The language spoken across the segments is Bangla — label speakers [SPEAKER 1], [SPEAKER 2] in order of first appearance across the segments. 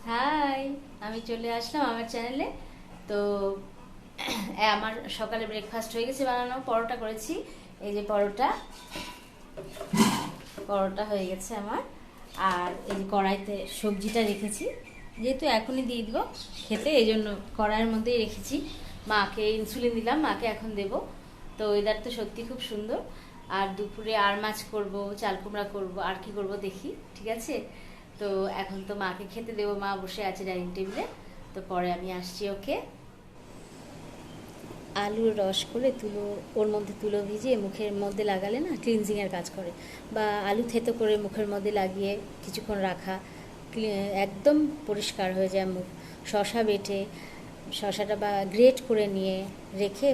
[SPEAKER 1] হাই, আমি চলে আসলাম আমার চ্যানেলে। তো আমার সকালে ব্রেকফাস্ট হয়ে গেছে বানানো, পরোটা করেছি। এই যে পরোটা পরোটা হয়ে গেছে আমার। আর এই যে কড়াইতে সবজিটা রেখেছি, যেহেতু এখনই দিয়ে দিব খেতে, এই জন্য কড়াইয়ের মধ্যেই রেখেছি। মাকে ইনসুলিন দিলাম, মাকে এখন দেব। তো ওয়েদার তো সত্যি খুব সুন্দর। আর দুপুরে আর মাছ করব, চাল কুমড়া করব, আর কি করব দেখি, ঠিক আছে। তো এখন তো মাকে খেতে দেবো, মা বসে আছে ডাইনিং টেবিলে। তো পরে আমি আসছি, ওকে। আলুর রস করে ওর মধ্যে তুলো ভিজিয়ে মুখের মধ্যে লাগালে না ক্লিনজিংয়ের কাজ করে। বা আলু থেতো করে মুখের মধ্যে লাগিয়ে কিছুক্ষণ রাখা, একদম পরিষ্কার হয়ে যায় মুখ। শশা বেটে, শশাটা বা গ্রেট করে নিয়ে রেখে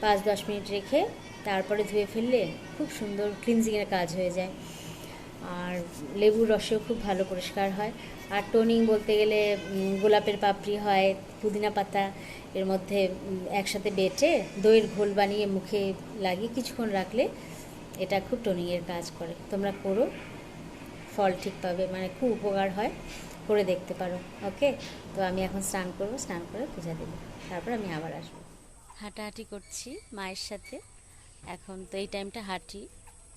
[SPEAKER 1] 5-10 মিনিট রেখে তারপরে ধুয়ে ফেললে খুব সুন্দর ক্লিনজিংয়ের কাজ হয়ে যায়। আর লেবুর রসেও খুব ভালো পরিষ্কার হয়। আর টোনিং বলতে গেলে গোলাপের পাপড়ি হয়, পুদিনা পাতা এর মধ্যে একসাথে বেটে দইয়ের ঘোল বানিয়ে মুখে লাগিয়ে কিছুক্ষণ রাখলে এটা খুব টোনিংয়ের কাজ করে। তোমরা করো, ফল ঠিক পাবে, মানে খুব উপকার হয়, করে দেখতে পারো, ওকে। তো আমি এখন স্নান করবো, স্নান করে পূজা দেবো, তারপর আমি আবার আসবো। হাঁটাহাঁটি করছি মায়ের সাথে। এখন তো এই টাইমটা হাঁটি,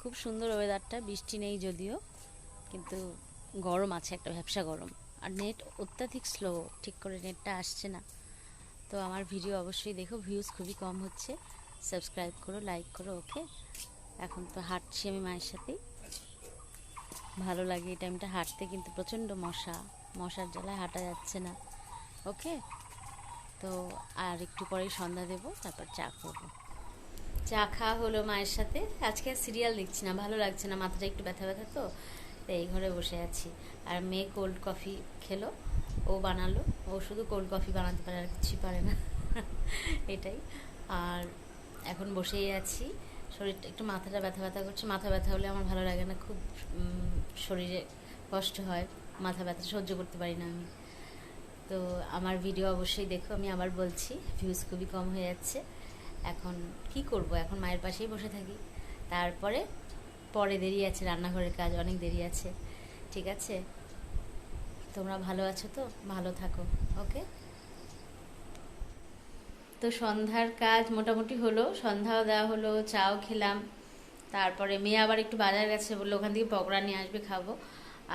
[SPEAKER 1] খুব সুন্দর ওয়েদারটা, বৃষ্টি নেই যদিও, কিন্তু গরম আছে, একটা ভ্যাপসা গরম। আর নেট অত্যাধিক স্লো, ঠিক করে নেটটা আসছে না। তো আমার ভিডিও অবশ্যই দেখো, ভিউজ খুবই কম হচ্ছে। সাবস্ক্রাইব করো, লাইক করো, ওকে। এখন তো হাঁটছি আমি মায়ের সাথেই, ভালো লাগে এই টাইমটা হাঁটতে, কিন্তু প্রচণ্ড মশার জ্বালায় হাঁটা যাচ্ছে না, ওকে। তো আর একটু পরেই সন্ধ্যা দেবো, তারপর চা করবো। চা খাওয়া হলো মায়ের সাথে। আজকে আর সিরিয়াল দেখছি না, ভালো লাগছে না, মাথাটা একটু ব্যথা ব্যথা তো, তাই এই ঘরে বসে আছি। আর মেয়ে কোল্ড কফি খেলো, ও বানালো। ও শুধু কোল্ড কফি বানাতে পারে, আর কিছুই পারে না। এটাই। আর এখন বসেই আছি। শরীরটা একটু, মাথাটা ব্যথা ব্যথা করছে। মাথা ব্যথা হলে আমার ভালো লাগে না, খুব শরীরে কষ্ট হয়, মাথা ব্যথা সহ্য করতে পারি না আমি। তো আমার ভিডিও অবশ্যই দেখো, আমি আবার বলছি, ভিউজ খুবই কম হয়ে যাচ্ছে। এখন কি করব, এখন মায়ের পাশেই বসে থাকি। তারপরে পরে দেরি আছে, রান্নাঘরের কাজ অনেক দেরি আছে, ঠিক আছে। তোমরা ভালো আছো তো, ভালো থাকো, ওকে। তো সন্ধ্যার কাজ মোটামুটি হলো, সন্ধ্যাও দেওয়া হলো, চাও খেলাম। তারপরে মেয়ে আবার একটু বাজার গেছে, বললো ওখান থেকে পকোড়া নিয়ে আসবে, খাবো।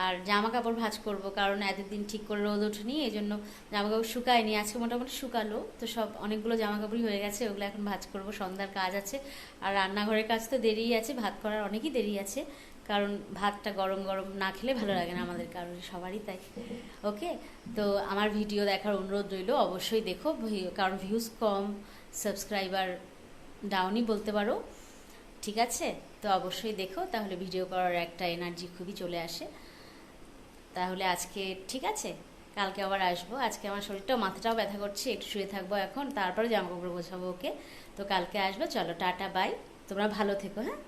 [SPEAKER 1] আর জামা কাপড় ভাঁজ করব, কারণ এতদিন ঠিক করে রোদ ওঠেনি, এই জন্য জামা কাপড় শুকায়নি। আজকে মোটামুটি শুকালো, তো সব অনেকগুলো জামা কাপড়ই হয়ে গেছে, ওগুলো এখন ভাঁজ করব। সন্ধ্যার কাজ আছে। আর রান্নাঘরের কাজ তো দেরিই আছে, ভাত করার অনেকই দেরি আছে, কারণ ভাতটা গরম গরম না খেলে ভালো লাগে না আমাদের কারোর, সবারই তাই, ওকে। তো আমার ভিডিও দেখার অনুরোধ রইল, অবশ্যই দেখো, কারণ ভিউজ কম, সাবস্ক্রাইবার ডাউনই বলতে পারো, ঠিক আছে। তো অবশ্যই দেখো, তাহলে ভিডিও করার একটা এনার্জি খুবই চলে আসে। তাহলে আজকে ঠিক আছে, কালকে আবার আসবো। আজকে আমার শরীরটাও, মাথাটাও ব্যথা করছে, একটু শুয়ে থাকবো এখন, তারপরে জামা কাপড় গোছাবো, ওকে। তো কালকে আসবো, চলো টাটা বাই, তোমরা ভালো থেকো, হ্যাঁ।